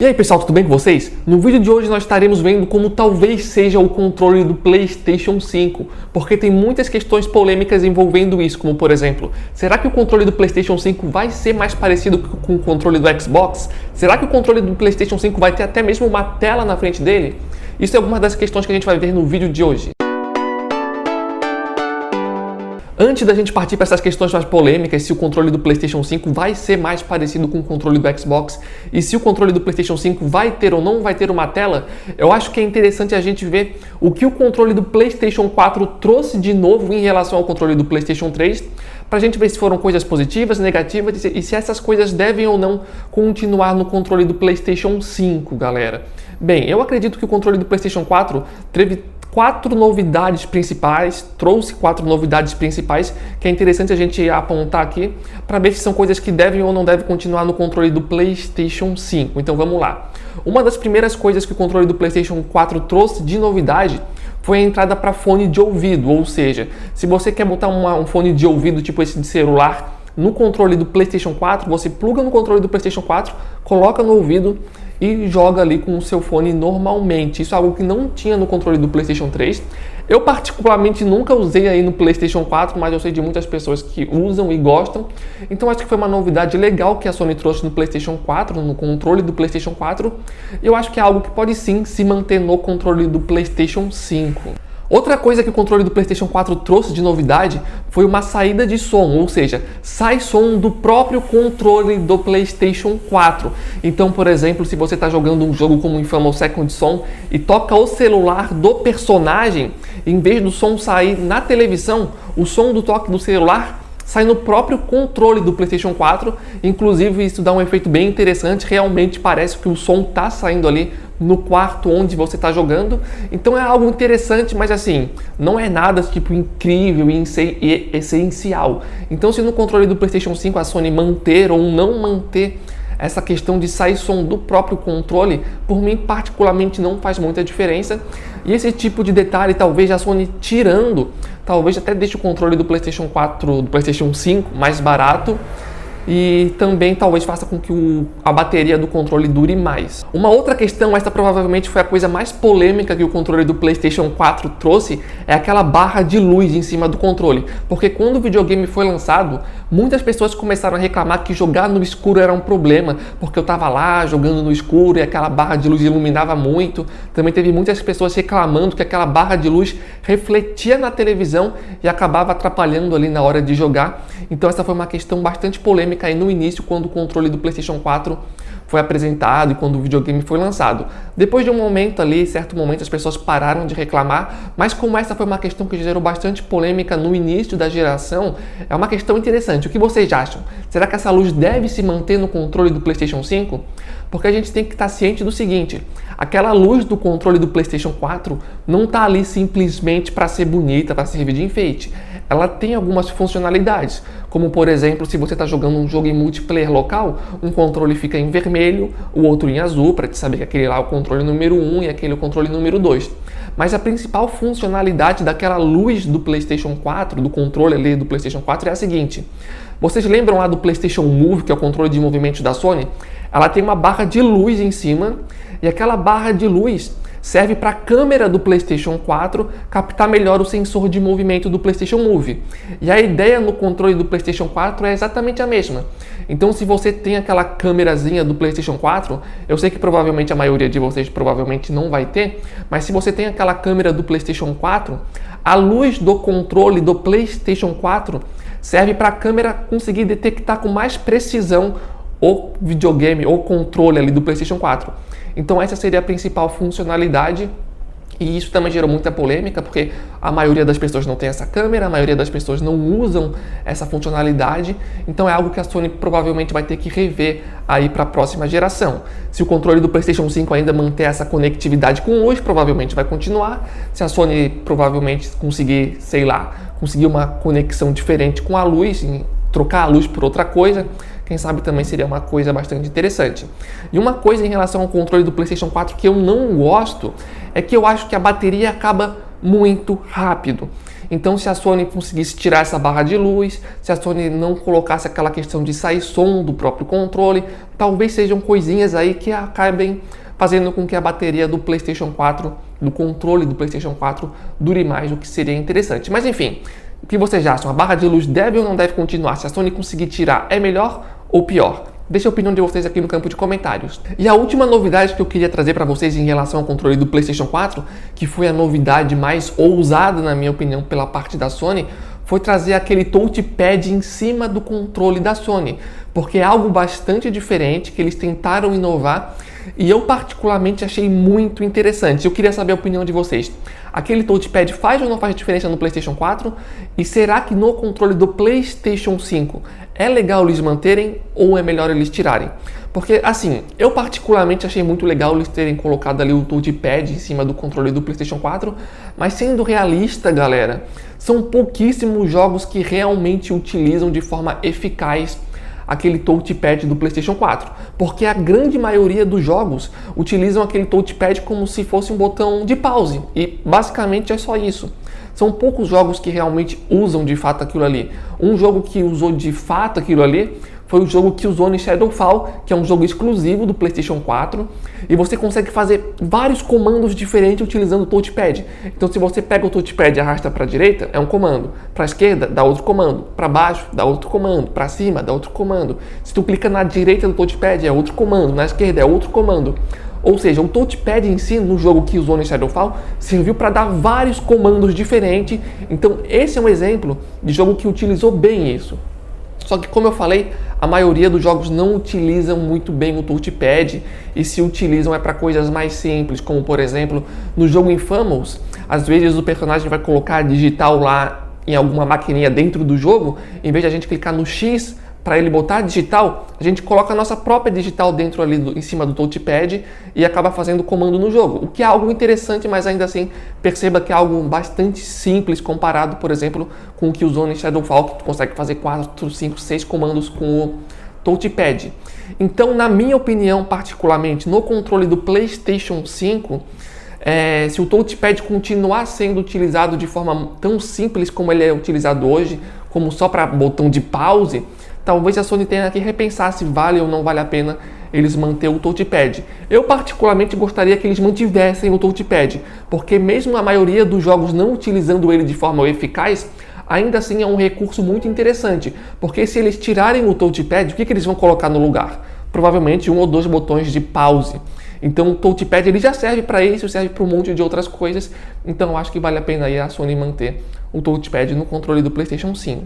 E aí pessoal, tudo bem com vocês? No vídeo de hoje nós estaremos vendo como talvez seja o controle do PlayStation 5, porque tem muitas questões polêmicas envolvendo isso, como por exemplo, será que o controle do PlayStation 5 vai ser mais parecido com o controle do Xbox? Será que o controle do PlayStation 5 vai ter até mesmo uma tela na frente dele? Isso é alguma das questões que a gente vai ver no vídeo de hoje. Antes da gente partir para essas questões mais polêmicas, se o controle do PlayStation 5 vai ser mais parecido com o controle do Xbox e se o controle do PlayStation 5 vai ter ou não vai ter uma tela, eu acho que é interessante a gente ver o que o controle do PlayStation 4 trouxe de novo em relação ao controle do PlayStation 3, para a gente ver se foram coisas positivas, negativas e se essas coisas devem ou não continuar no controle do PlayStation 5, galera. Bem, eu acredito que o controle do PlayStation 4 trouxe quatro novidades principais que é interessante a gente apontar aqui para ver se são coisas que devem ou não devem continuar no controle do PlayStation 5. Então vamos lá. Uma das primeiras coisas que o controle do PlayStation 4 trouxe de novidade foi a entrada para fone de ouvido, ou seja, se você quer botar um fone de ouvido tipo esse de celular no controle do PlayStation 4, você pluga no controle do PlayStation 4, coloca no ouvido e joga ali com o seu fone normalmente. Isso é algo que não tinha no controle do PlayStation 3. Eu particularmente nunca usei aí no PlayStation 4, mas eu sei de muitas pessoas que usam e gostam. Então acho que foi uma novidade legal que a Sony trouxe no PlayStation 4, no controle do PlayStation 4. E eu acho que é algo que pode sim se manter no controle do PlayStation 5. Outra coisa que o controle do PlayStation 4 trouxe de novidade foi uma saída de som, ou seja, sai som do próprio controle do PlayStation 4. Então, por exemplo, se você está jogando um jogo como Infamous Second Son e toca o celular do personagem, em vez do som sair na televisão, o som do toque do celular sai no próprio controle do PlayStation 4. Inclusive, isso dá um efeito bem interessante, realmente parece que o som está saindo ali no quarto onde você está jogando. Então é algo interessante, mas assim, não é nada tipo incrível e essencial. Então se no controle do PlayStation 5 a Sony manter ou não manter essa questão de sair som do próprio controle, por mim particularmente não faz muita diferença. E esse tipo de detalhe, talvez a Sony tirando, talvez até deixe o controle do PlayStation 4, do PlayStation 5 mais barato. E também talvez faça com que a bateria do controle dure mais. Uma outra questão, essa provavelmente foi a coisa mais polêmica que o controle do PlayStation 4 trouxe, é aquela barra de luz em cima do controle. Porque quando o videogame foi lançado, muitas pessoas começaram a reclamar que jogar no escuro era um problema, porque eu estava lá jogando no escuro e aquela barra de luz iluminava muito. Também teve muitas pessoas reclamando que aquela barra de luz refletia na televisão e acabava atrapalhando ali na hora de jogar. Então essa foi uma questão bastante polêmica aí no início, quando o controle do PlayStation 4 foi apresentado e quando o videogame foi lançado. Depois de um momento ali, certo momento, as pessoas pararam de reclamar, mas como essa foi uma questão que gerou bastante polêmica no início da geração, é uma questão interessante. O que vocês acham? Será que essa luz deve se manter no controle do PlayStation 5? Porque a gente tem que estar ciente do seguinte, aquela luz do controle do PlayStation 4 não está ali simplesmente para ser bonita, para servir de enfeite. Ela tem algumas funcionalidades, como por exemplo, se você está jogando um jogo em multiplayer local, um controle fica em vermelho, o outro em azul, para te saber que aquele lá é o controle número 1 e aquele é o controle número 2. Mas a principal funcionalidade daquela luz do PlayStation 4, do controle ali do PlayStation 4 é a seguinte. Vocês lembram lá do PlayStation Move, que é o controle de movimentos da Sony? Ela tem uma barra de luz em cima e aquela barra de luz serve para a câmera do PlayStation 4 captar melhor o sensor de movimento do PlayStation Move. E a ideia no controle do PlayStation 4 é exatamente a mesma. Então se você tem aquela câmerazinha do PlayStation 4, eu sei que provavelmente a maioria de vocês provavelmente não vai ter, mas se você tem aquela câmera do PlayStation 4, a luz do controle do PlayStation 4 serve para a câmera conseguir detectar com mais precisão o videogame ou controle ali do PlayStation 4. Então essa seria a principal funcionalidade e isso também gerou muita polêmica porque a maioria das pessoas não tem essa câmera, a maioria das pessoas não usam essa funcionalidade, então é algo que a Sony provavelmente vai ter que rever aí para a próxima geração. Se o controle do PlayStation 5 ainda manter essa conectividade com luz, provavelmente vai continuar. Se a Sony provavelmente conseguir, sei lá, conseguir uma conexão diferente com a luz, trocar a luz por outra coisa, quem sabe também seria uma coisa bastante interessante. E uma coisa em relação ao controle do PlayStation 4 que eu não gosto é que eu acho que a bateria acaba muito rápido. Então, se a Sony conseguisse tirar essa barra de luz, se a Sony não colocasse aquela questão de sair som do próprio controle, talvez sejam coisinhas aí que acabem fazendo com que a bateria do PlayStation 4, do controle do PlayStation 4, dure mais, o que seria interessante. Mas enfim, o que vocês acham? A barra de luz deve ou não deve continuar? Se a Sony conseguir tirar, é melhor ou pior? Deixa a opinião de vocês aqui no campo de comentários. E a última novidade que eu queria trazer para vocês em relação ao controle do PlayStation 4, que foi a novidade mais ousada, na minha opinião, pela parte da Sony, foi trazer aquele touchpad em cima do controle da Sony, porque é algo bastante diferente que eles tentaram inovar e eu particularmente achei muito interessante. Eu queria saber a opinião de vocês. Aquele touchpad faz ou não faz diferença no PlayStation 4? E será que no controle do PlayStation 5 é legal eles manterem ou é melhor eles tirarem? Porque, assim, eu particularmente achei muito legal eles terem colocado ali o touchpad em cima do controle do PlayStation 4, mas sendo realista, galera, são pouquíssimos jogos que realmente utilizam de forma eficaz aquele touchpad do PlayStation 4, porque a grande maioria dos jogos utilizam aquele touchpad como se fosse um botão de pause, e basicamente é só isso. São poucos jogos que realmente usam de fato aquilo ali. Um jogo que usou de fato aquilo ali foi o jogo Killzone Shadowfall, que é um jogo exclusivo do PlayStation 4, e você consegue fazer vários comandos diferentes utilizando o touchpad. Então, se você pega o touchpad e arrasta para a direita, é um comando. Para a esquerda, dá outro comando. Para baixo, dá outro comando. Para cima, dá outro comando. Se tu clica na direita do touchpad, é outro comando. Na esquerda, é outro comando. Ou seja, o touchpad em si, no jogo Killzone Shadowfall, serviu para dar vários comandos diferentes. Então, esse é um exemplo de jogo que utilizou bem isso. Só que, como eu falei, a maioria dos jogos não utilizam muito bem o touchpad, e se utilizam é para coisas mais simples, como por exemplo, no jogo Infamous, às vezes o personagem vai colocar digital lá em alguma maquininha dentro do jogo, em vez de a gente clicar no X para ele botar digital, a gente coloca a nossa própria digital dentro ali em cima do touchpad e acaba fazendo comando no jogo, o que é algo interessante, mas ainda assim perceba que é algo bastante simples comparado, por exemplo, com o Killzone Shadowfall, que tu consegue fazer 4, 5, 6 comandos com o touchpad. Então, na minha opinião, particularmente, no controle do PlayStation 5, se o touchpad continuar sendo utilizado de forma tão simples como ele é utilizado hoje, como só para botão de pause, talvez a Sony tenha que repensar se vale ou não vale a pena eles manter o touchpad. Eu particularmente gostaria que eles mantivessem o touchpad, porque mesmo a maioria dos jogos não utilizando ele de forma eficaz, ainda assim é um recurso muito interessante, porque se eles tirarem o touchpad, o que eles vão colocar no lugar? Provavelmente 1 ou 2 botões de pause. Então o touchpad ele já serve para isso, serve para um monte de outras coisas, então eu acho que vale a pena aí a Sony manter o touchpad no controle do PlayStation 5.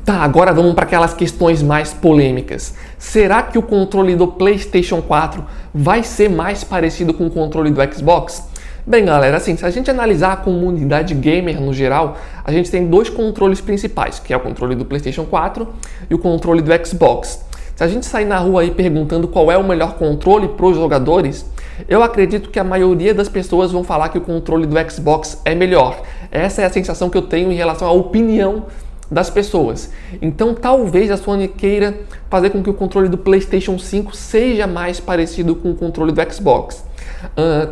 Tá, agora vamos para aquelas questões mais polêmicas. Será que o controle do PlayStation 4 vai ser mais parecido com o controle do Xbox? Bem, galera, assim, se a gente analisar a comunidade gamer no geral, a gente tem 2 controles principais, que é o controle do PlayStation 4 e o controle do Xbox. Se a gente sair na rua aí perguntando qual é o melhor controle para os jogadores, eu acredito que a maioria das pessoas vão falar que o controle do Xbox é melhor. Essa é a sensação que eu tenho em relação à opinião das pessoas. Então talvez a Sony queira fazer com que o controle do PlayStation 5 seja mais parecido com o controle do Xbox.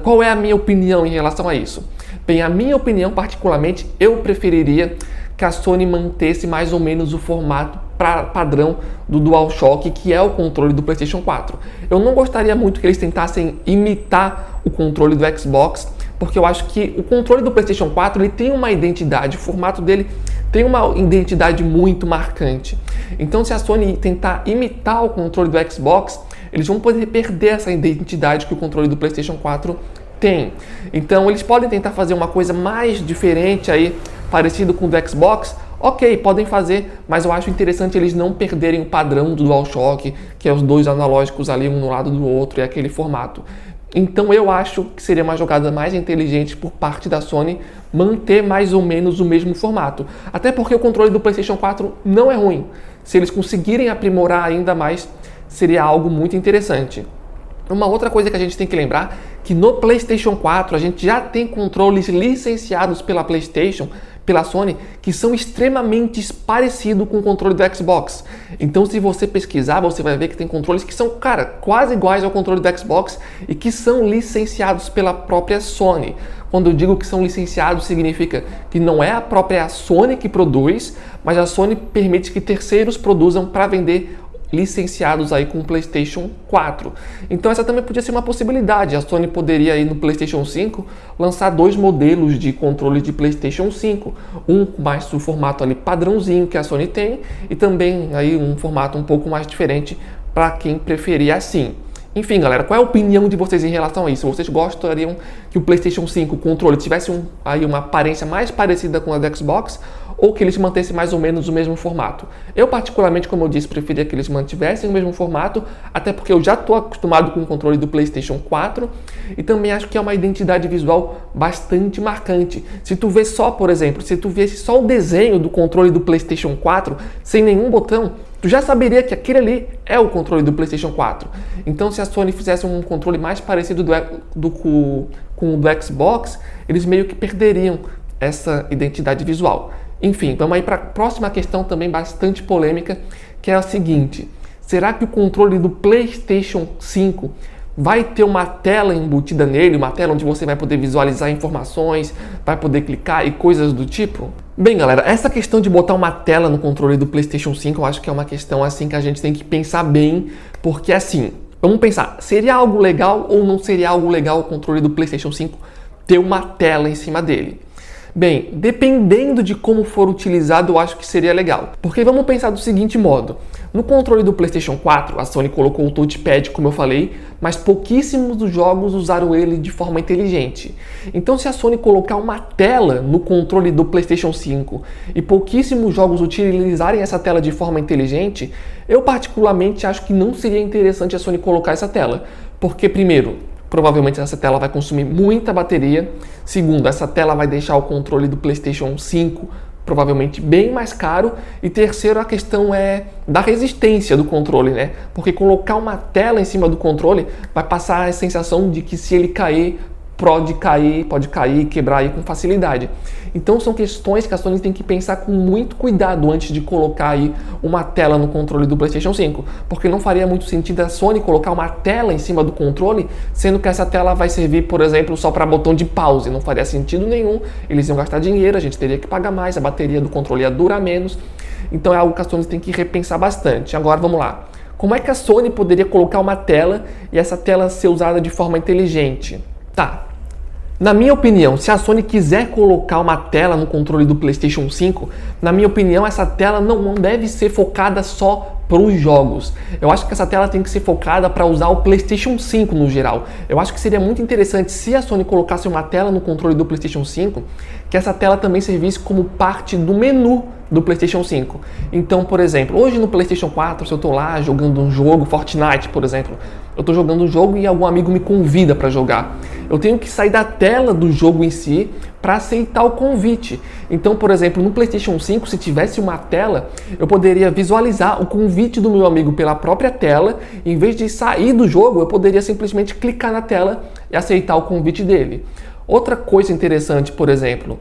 Qual é a minha opinião em relação a isso? Bem, a minha opinião particularmente, eu preferiria que a Sony mantesse mais ou menos o formato padrão do DualShock, que é o controle do PlayStation 4. Eu não gostaria muito que eles tentassem imitar o controle do Xbox, porque eu acho que o controle do PlayStation 4 ele tem uma identidade, o formato dele tem uma identidade muito marcante. Então, se a Sony tentar imitar o controle do Xbox, eles vão poder perder essa identidade que o controle do PlayStation 4 tem. Então, eles podem tentar fazer uma coisa mais diferente aí, parecido com o do Xbox. Ok, podem fazer, mas eu acho interessante eles não perderem o padrão do DualShock, que é os 2 analógicos ali, um no lado do outro, e aquele formato. Então eu acho que seria uma jogada mais inteligente por parte da Sony manter mais ou menos o mesmo formato. Até porque o controle do PlayStation 4 não é ruim. Se eles conseguirem aprimorar ainda mais, seria algo muito interessante. Uma outra coisa que a gente tem que lembrar, que no PlayStation 4 a gente já tem controles licenciados pela PlayStation, pela Sony que são extremamente parecidos com o controle do Xbox. Então, se você pesquisar, você vai ver que tem controles que são, cara, quase iguais ao controle do Xbox e que são licenciados pela própria Sony. Quando eu digo que são licenciados, significa que não é a própria Sony que produz, mas a Sony permite que terceiros produzam para vender licenciados aí com o PlayStation 4. Então essa também podia ser uma possibilidade. A Sony poderia aí no PlayStation 5 lançar 2 modelos de controle de PlayStation 5, um mais o formato ali padrãozinho que a Sony tem e também aí um formato um pouco mais diferente para quem preferir assim. Enfim, galera, qual é a opinião de vocês em relação a isso? Vocês gostariam que o PlayStation 5 controle tivesse aí uma aparência mais parecida com a do Xbox ou que eles mantessem mais ou menos o mesmo formato? Eu, particularmente, como eu disse, preferia que eles mantivessem o mesmo formato, até porque eu já estou acostumado com o controle do PlayStation 4 e também acho que é uma identidade visual bastante marcante. Se tu vê só, por exemplo, se tu visse só o desenho do controle do PlayStation 4 sem nenhum botão, tu já saberia que aquele ali é o controle do PlayStation 4. Então, se a Sony fizesse um controle mais parecido com o do Xbox, eles meio que perderiam essa identidade visual. Enfim, vamos aí para a próxima questão também bastante polêmica, que é a seguinte: será que o controle do PlayStation 5 vai ter uma tela embutida nele, uma tela onde você vai poder visualizar informações, vai poder clicar e coisas do tipo? Bem, galera, essa questão de botar uma tela no controle do PlayStation 5, eu acho que é uma questão assim que a gente tem que pensar bem, porque assim, vamos pensar, seria algo legal ou não seria algo legal o controle do PlayStation 5 ter uma tela em cima dele? Bem, dependendo de como for utilizado, eu acho que seria legal. Porque vamos pensar do seguinte modo: no controle do PlayStation 4, a Sony colocou o touchpad, como eu falei, mas pouquíssimos dos jogos usaram ele de forma inteligente. Então, se a Sony colocar uma tela no controle do PlayStation 5 e pouquíssimos jogos utilizarem essa tela de forma inteligente, eu particularmente acho que não seria interessante a Sony colocar essa tela. Porque, primeiro, provavelmente essa tela vai consumir muita bateria. Segundo, essa tela vai deixar o controle do PlayStation 5 provavelmente bem mais caro. E terceiro, a questão é da resistência do controle, né? Porque colocar uma tela em cima do controle vai passar a sensação de que se ele cair, pode cair, quebrar aí com facilidade. Então são questões que a Sony tem que pensar com muito cuidado antes de colocar aí uma tela no controle do PlayStation 5, porque não faria muito sentido a Sony colocar uma tela em cima do controle, sendo que essa tela vai servir, por exemplo, só para botão de pause. Não faria sentido nenhum, eles iam gastar dinheiro, a gente teria que pagar mais, a bateria do controle ia durar menos. Então é algo que a Sony tem que repensar bastante. Agora vamos lá. Como é que a Sony poderia colocar uma tela e essa tela ser usada de forma inteligente? Tá. Na minha opinião, se a Sony quiser colocar uma tela no controle do PlayStation 5, na minha opinião, essa tela não deve ser focada só para os jogos. Eu acho que essa tela tem que ser focada para usar o PlayStation 5 no geral. Eu acho que seria muito interessante se a Sony colocasse uma tela no controle do PlayStation 5, que essa tela também servisse como parte do menu do PlayStation 5. Então, por exemplo, hoje no PlayStation 4, se eu estou lá jogando um jogo, Fortnite, por exemplo, eu estou jogando um jogo e algum amigo me convida para jogar. Eu tenho que sair da tela do jogo em si para aceitar o convite. Então, por exemplo, no PlayStation 5, se tivesse uma tela, eu poderia visualizar o convite do meu amigo pela própria tela. Em vez de sair do jogo, eu poderia simplesmente clicar na tela e aceitar o convite dele. Outra coisa interessante, por exemplo,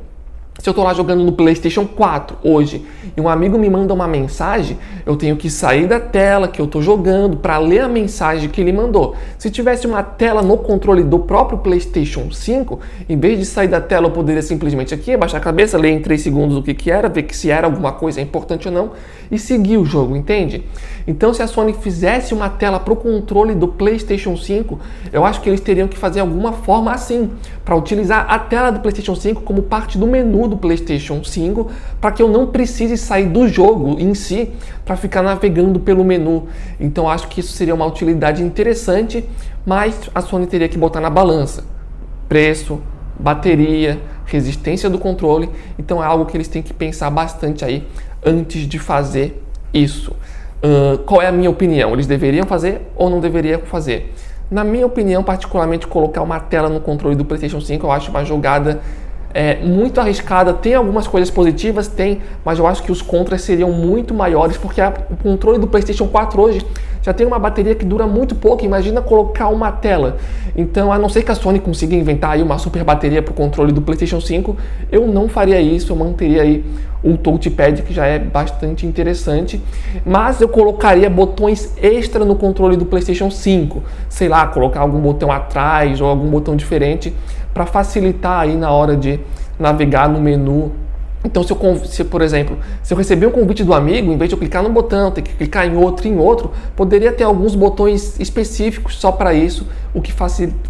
se eu estou lá jogando no PlayStation 4 hoje e um amigo me manda uma mensagem, eu tenho que sair da tela que eu estou jogando para ler a mensagem que ele mandou. Se tivesse uma tela no controle do próprio PlayStation 5, em vez de sair da tela, eu poderia simplesmente aqui abaixar a cabeça, ler em 3 segundos o que era, ver que se era alguma coisa importante ou não e seguir o jogo, entende? Então, se a Sony fizesse uma tela para o controle do PlayStation 5, eu acho que eles teriam que fazer alguma forma assim, para utilizar a tela do PlayStation 5 como parte do menu do PlayStation 5, para que eu não precise sair do jogo em si para ficar navegando pelo menu. Então acho que isso seria uma utilidade interessante, mas a Sony teria que botar na balança preço, bateria, resistência do controle. Então é algo que eles têm que pensar bastante aí antes de fazer isso. Qual é a minha opinião? Eles deveriam fazer ou não deveriam fazer? Na minha opinião, particularmente, colocar uma tela no controle do PlayStation 5 eu acho uma jogada muito arriscada. Tem algumas coisas positivas, tem, mas eu acho que os contras seriam muito maiores, porque o controle do PlayStation 4 hoje já tem uma bateria que dura muito pouco, imagina colocar uma tela. Então, a não ser que a Sony consiga inventar aí uma super bateria para o controle do PlayStation 5, eu não faria isso, eu manteria aí o touchpad, que já é bastante interessante, mas eu colocaria botões extra no controle do PlayStation 5, sei lá, colocar algum botão atrás ou algum botão diferente para facilitar aí na hora de navegar no menu. Então, por exemplo, se eu receber um convite do amigo, em vez de eu clicar num botão, ter que clicar em outro, poderia ter alguns botões específicos só para isso, o que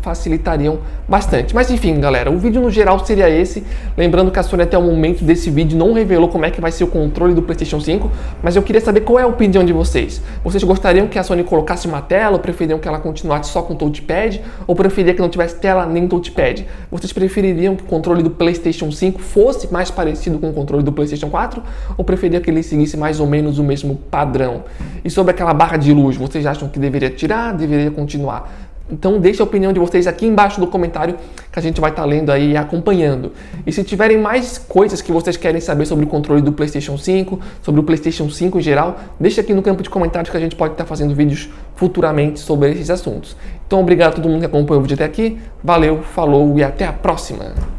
facilitariam bastante. Mas enfim, galera, o vídeo no geral seria esse. Lembrando que a Sony até o momento desse vídeo não revelou como é que vai ser o controle do PlayStation 5, mas eu queria saber qual é a opinião de vocês. Vocês gostariam que a Sony colocasse uma tela, ou preferiam que ela continuasse só com o touchpad, ou preferiam que não tivesse tela nem touchpad? Vocês prefeririam que o controle do PlayStation 5 fosse mais parecido com o controle do PlayStation 4, ou preferia que ele seguisse mais ou menos o mesmo padrão? E sobre aquela barra de luz, vocês acham que deveria tirar, deveria continuar? Então deixe a opinião de vocês aqui embaixo do comentário, que a gente vai estar lendo aí e acompanhando. E se tiverem mais coisas que vocês querem saber sobre o controle do PlayStation 5, sobre o PlayStation 5 em geral, deixe aqui no campo de comentários que a gente pode estar fazendo vídeos futuramente sobre esses assuntos. Então obrigado a todo mundo que acompanhou o vídeo até aqui, valeu, falou e até a próxima!